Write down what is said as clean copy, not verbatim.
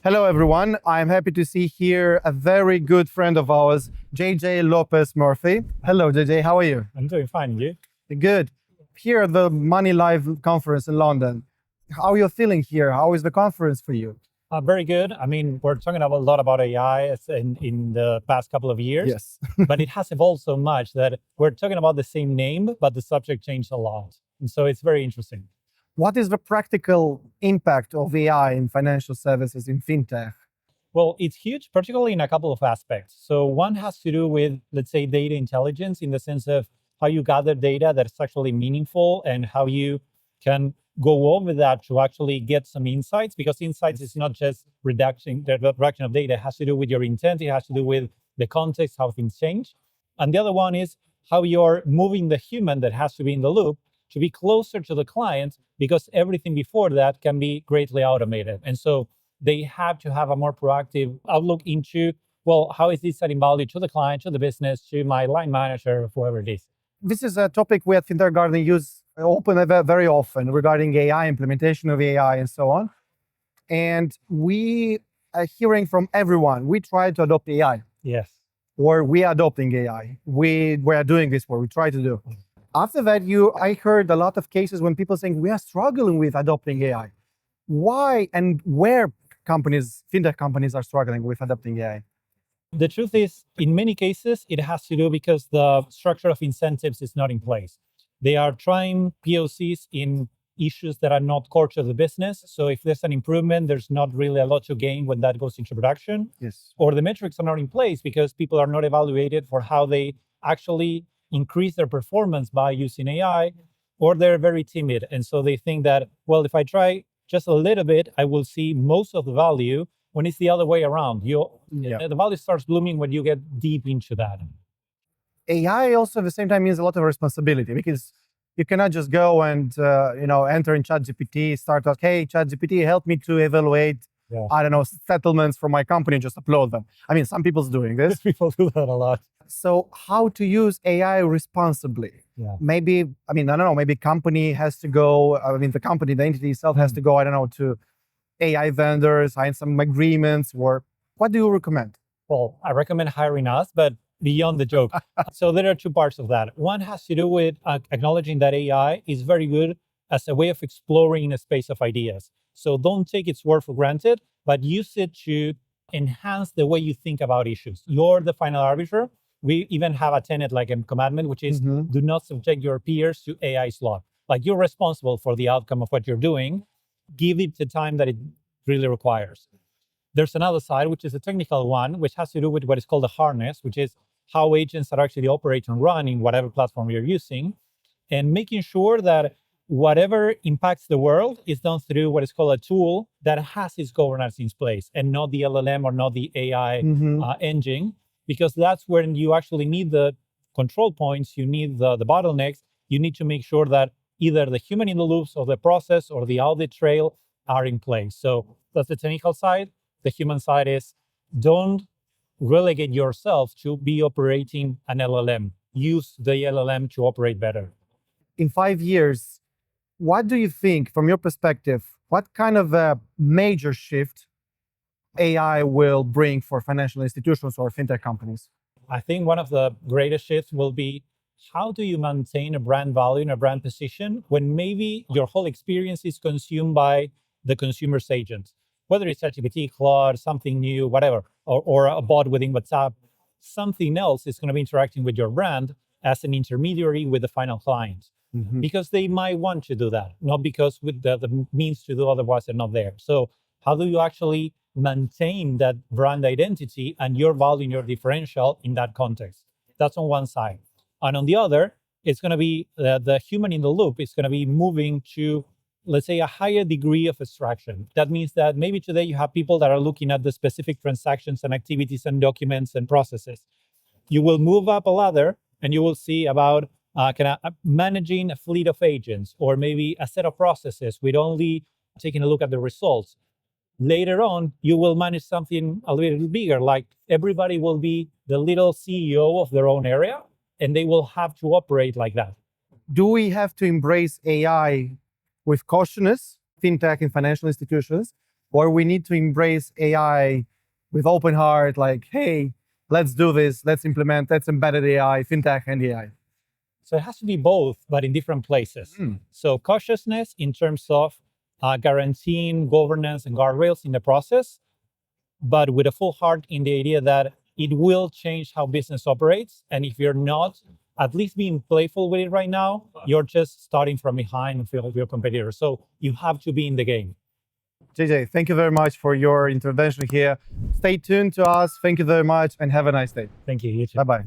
Hello, everyone. I'm happy to see here a very good friend of ours, JJ López Murphy. Hello, JJ. How are you? I'm doing fine. You? Good. Here at the MoneyLive conference in London. How are you feeling here? How is the conference for you? Very good. I mean, we're talking a lot about AI in the past couple of years. Yes. But it has evolved so much that we're talking about the same name, but the subject changed a lot. And so it's very interesting. What is the practical impact of AI in financial services in fintech? Well, it's huge, particularly in a couple of aspects. So one has to do with, let's say, data intelligence in the sense of how you gather data that's actually meaningful and how you can go over that to actually get some insights, because insights is not just the reduction of data. It has to do with your intent. It has to do with the context, how things change. And the other one is how you're moving the human that has to be in the loop to be closer to the client, because everything before that can be greatly automated. And so they have to have a more proactive outlook into, well, how is this adding value to the client, to the business, to my line manager, whoever it is. This is a topic we at Fintech Garden use very often regarding AI, implementation of AI, and so on. And we are hearing from everyone, we try to adopt AI. Yes. Or we are adopting AI. We are doing this, what we try to do. After that, I heard a lot of cases when people saying we are struggling with adopting AI. Why and where fintech companies are struggling with adopting AI? The truth is, in many cases, it has to do because the structure of incentives is not in place. They are trying POCs in issues that are not core to the business. So if there's an improvement, there's not really a lot to gain when that goes into production. Yes. Or the metrics are not in place because people are not evaluated for how they actually increase their performance by using AI, or they're very timid. And so they think that, well, if I try just a little bit, I will see most of the value, when it's the other way around. The value starts blooming when you get deep into that. AI also at the same time means a lot of responsibility, because you cannot just go and enter in ChatGPT, start like, hey, ChatGPT, help me to evaluate, settlements for my company, just upload them. I mean, some people's doing this. People do that a lot. So how to use AI responsibly? Yeah. Maybe, I don't know, maybe company has to go, the entity itself has to go, to AI vendors, sign some agreements, or what do you recommend? Well, I recommend hiring us, but beyond the joke. So there are two parts of that. One has to do with acknowledging that AI is very good as a way of exploring a space of ideas. So don't take its word for granted, but use it to enhance the way you think about issues. You're the final arbiter. We even have a tenet, like a commandment, which is do not subject your peers to AI's law. Like, you're responsible for the outcome of what you're doing. Give it the time that it really requires. There's another side, which is a technical one, which has to do with what is called a harness, which is how agents are actually operate and run in whatever platform you're using, and making sure that whatever impacts the world is done through what is called a tool that has its governance in place, and not the LLM or not the AI engine, because that's when you actually need the control points, you need the bottlenecks. You need to make sure that either the human in the loops of the process or the audit trail are in place. So that's the technical side. The human side is, don't relegate yourself to be operating an LLM. Use the LLM to operate better. In 5 years, what do you think, from your perspective, what kind of a major shift AI will bring for financial institutions or fintech companies? I think one of the greatest shifts will be, how do you maintain a brand value and a brand position when maybe your whole experience is consumed by the consumer's agent? Whether it's ChatGPT, Claude, something new, whatever, or a bot within WhatsApp, something else is going to be interacting with your brand as an intermediary with the final client. Because they might want to do that, not because with the means to do otherwise are not there. So how do you actually maintain that brand identity and your value and your differential in that context? That's on one side. And on the other, it's going to be the human in the loop is going to be moving to, let's say, a higher degree of abstraction. That means that maybe today you have people that are looking at the specific transactions and activities and documents and processes. You will move up a ladder and you will see about managing a fleet of agents, or maybe a set of processes with only taking a look at the results. Later on, you will manage something a little bigger, like everybody will be the little CEO of their own area, and they will have to operate like that. Do we have to embrace AI with cautiousness, fintech and financial institutions, or we need to embrace AI with open heart, like, hey, let's do this, let's implement, let's embed AI, fintech and AI? So it has to be both, but in different places. So cautiousness in terms of guaranteeing governance and guardrails in the process, but with a full heart in the idea that it will change how business operates. And if you're not at least being playful with it right now, you're just starting from behind and feel your competitors. So you have to be in the game. JJ, thank you very much for your intervention here. Stay tuned to us. Thank you very much and have a nice day. Thank you. You too. Bye-bye.